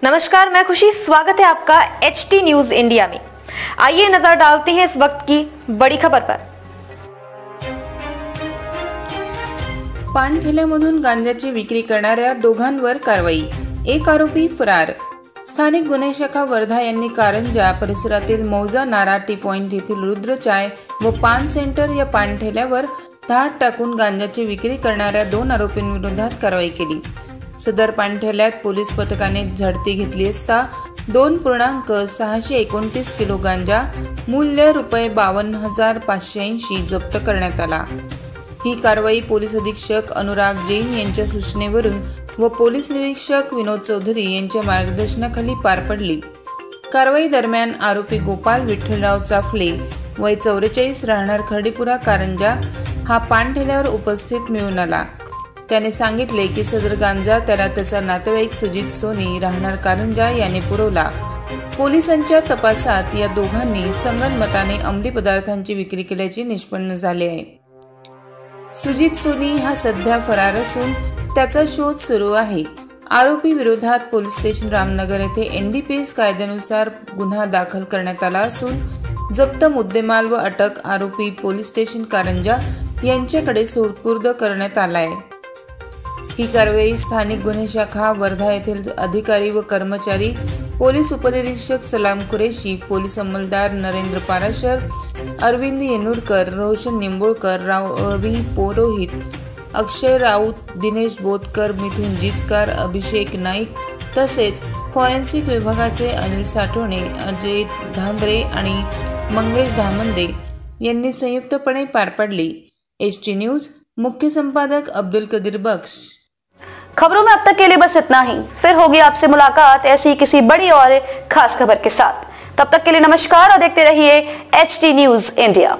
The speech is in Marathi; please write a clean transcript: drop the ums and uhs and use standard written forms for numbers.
नमस्कार, मैं खुशी। स्वागत है आपका HT न्यूज इंडिया में। आइए नजर डालते हैं इस वक्त की बड़ी खबर पर। पानठेल्यामधून गांजाची विक्री करणाऱ्या दोघांवर कारवाई, एक आरोपी फरार। स्थानिक गुन्हे शाखा वर्धा यांनी कारंजा परिसरातील मौजा नारा टी पॉइंट येथील रुद्र चाय व पान सेंटर या पानठेल्यावर धाड टाकून गांजाची विक्री करणाऱ्या 2 आरोपींविरोधात कारवाई केली। सदर पानठेल्यात पोलीस पथकाने झडती घेतली असता 2.629 किलो गांजा मूल्य ₹52,580 जप्त करण्यात आला। ही कारवाई पोलीस अधीक्षक अनुराग जैन यांच्या सूचनेवरून व पोलीस निरीक्षक विनोद चौधरी यांच्या मार्गदर्शनाखाली पार पडली। कारवाई दरम्यान आरोपी गोपाल विठ्ठलराव चाफले वय 44 राहणार खर्डीपुरा कारंजा हा पानठेल्यावर उपस्थित मिळून आला। त्याने सांगितले की सदर गांजा त्याला त्याचा नातेवाईक सुजित सोनी राहणार कारंजा याने पुरवला। पोलिसांच्या तपासात या दोघांनी संगनमताने अंमली पदार्थांची विक्री केल्याचे निष्पन्न झाले आहे। सुजित सोनी हा सध्या फरार असून त्याचा शोध सुरू आहे। आरोपी विरोधात पोलीस स्टेशन रामनगर येथे NDPS कायद्यानुसार गुन्हा दाखल करण्यात आला असून जप्त मुद्देमाल व अटक आरोपी पोलीस स्टेशन कारंजा यांच्याकडे सुपूर्द करण्यात आला आहे। ही कारवाई स्थानिक गुन्हे शाखा वर्धा येथील अधिकारी व कर्मचारी, पोलीस उपनिरीक्षक सलाम कुरेशी, पोलीस अंमलदार नरेंद्र पाराशर, अरविंद येनुरकर, रोशन निंबोळकर, रवी पुरोहित, अक्षय राऊत, दिनेश बोतकर, मिथुन जिचकार, अभिषेक नाईक तसेच फॉरेन्सिक विभागाचे अनिल साठवणे, अजय धांद्रे आणि मंगेश धामंदे यांनी संयुक्तपणे पार पाडली। HT न्यूज मुख्य संपादक अब्दुल कदीर बख्श। खबरों में अब तक के लिए बस इतना ही। फिर होगी आपसे मुलाकात ऐसी किसी बड़ी और खास खबर के साथ। तब तक के लिए नमस्कार और देखते रहिए HT न्यूज इंडिया।